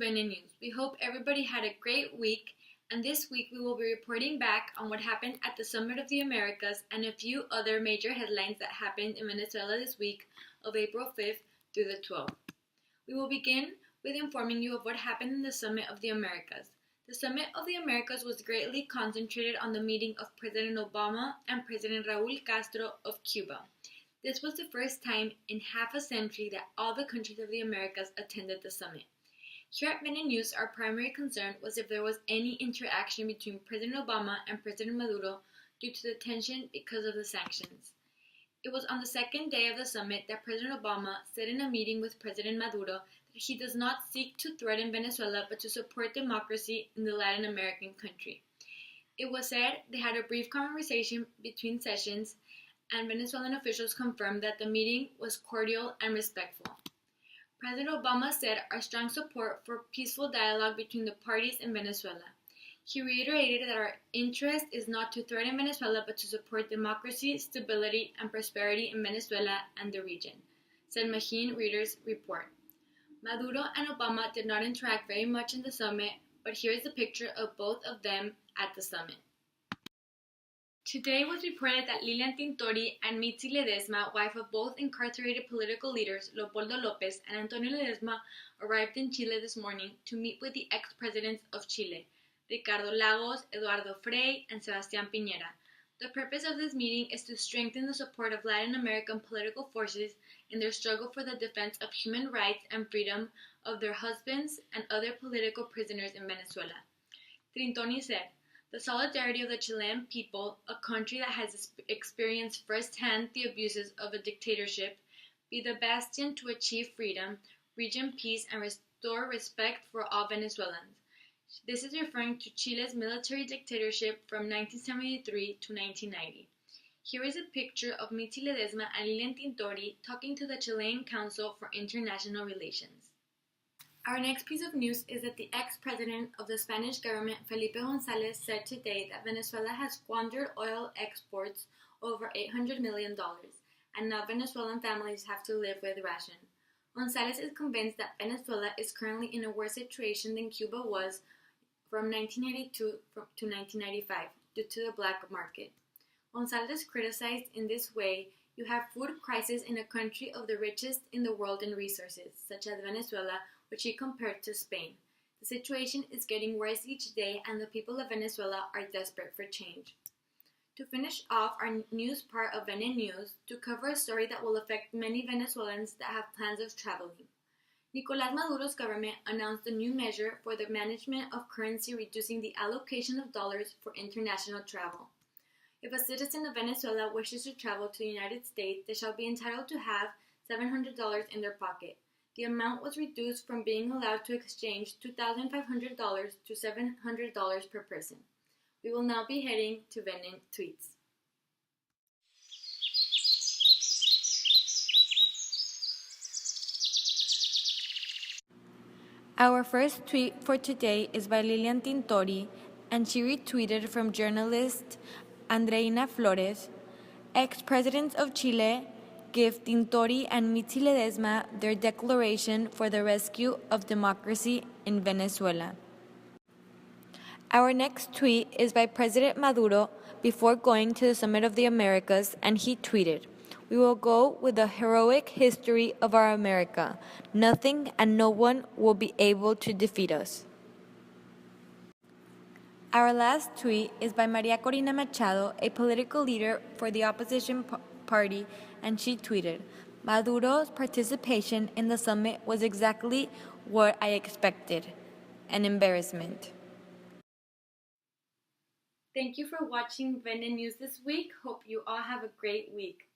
Venenews. We hope everybody had a great week, and this week we will be reporting back on what happened at the Summit of the Americas and a few other major headlines that happened in Venezuela this week of April 5th through the 12th. We will begin with informing you of what happened in the Summit of the Americas. The Summit of the Americas was greatly concentrated on the meeting of President Obama and President Raúl Castro of Cuba. This was the first time in half a century that all the countries of the Americas attended the summit. Here at Videovlog, our primary concern was if there was any interaction between President Obama and President Maduro due to the tension because of the sanctions. It was on the second day of the summit that President Obama said in a meeting with President Maduro that he does not seek to threaten Venezuela but to support democracy in the Latin American country. It was said they had a brief conversation between sessions, and Venezuelan officials confirmed that the meeting was cordial and respectful. President Obama said our strong support for peaceful dialogue between the parties in Venezuela. He reiterated that our interest is not to threaten Venezuela but to support democracy, stability, and prosperity in Venezuela and the region, said Maheen Reader's report. Maduro and Obama did not interact very much in the summit, but here is a picture of both of them at the summit. Today was reported that Lilian Tintori and Mitzi Ledesma, wife of both incarcerated political leaders Leopoldo López and Antonio Ledesma, arrived in Chile this morning to meet with the ex-presidents of Chile, Ricardo Lagos, Eduardo Frei, and Sebastián Piñera. The purpose of this meeting is to strengthen the support of Latin American political forces in their struggle for the defense of human rights and freedom of their husbands and other political prisoners in Venezuela. Trintoni said, "The solidarity of the Chilean people, a country that has experienced firsthand the abuses of a dictatorship, be the bastion to achieve freedom, region peace, and restore respect for all Venezuelans." This is referring to Chile's military dictatorship from 1973 to 1990. Here is a picture of Mitzi Ledesma and Lilian Tintori talking to the Chilean Council for International Relations. Our next piece of news is that the ex-president of the Spanish government, Felipe González, said today that Venezuela has squandered oil exports over $800 million, and now Venezuelan families have to live with ration. González is convinced that Venezuela is currently in a worse situation than Cuba was from 1982 to 1995 due to the black market. González criticized in this way, "You have food crisis in a country of the richest in the world in resources, such as Venezuela, which he compared to Spain. The situation is getting worse each day, and the people of Venezuela are desperate for change." To finish off our news part of Venenews, to cover a story that will affect many Venezuelans that have plans of traveling. Nicolás Maduro's government announced a new measure for the management of currency, reducing the allocation of dollars for international travel. If a citizen of Venezuela wishes to travel to the United States, they shall be entitled to have $700 in their pocket. The amount was reduced from being allowed to exchange $2,500 to $700 per person. We will now be heading to Venen tweets. Our first tweet for today is by Lilian Tintori, and she retweeted from journalist Andreina Flores. Ex-presidents of Chile give Tintori and Mitzi Ledesma their declaration for the rescue of democracy in Venezuela. Our next tweet is by President Maduro before going to the Summit of the Americas, and he tweeted, "We will go with the heroic history of our America. Nothing and no one will be able to defeat us." Our last tweet is by Maria Corina Machado, a political leader for the opposition party, and she tweeted, "Maduro's participation in the summit was exactly what I expected. An embarrassment." Thank you for watching Venenews this week. Hope you all have a great week.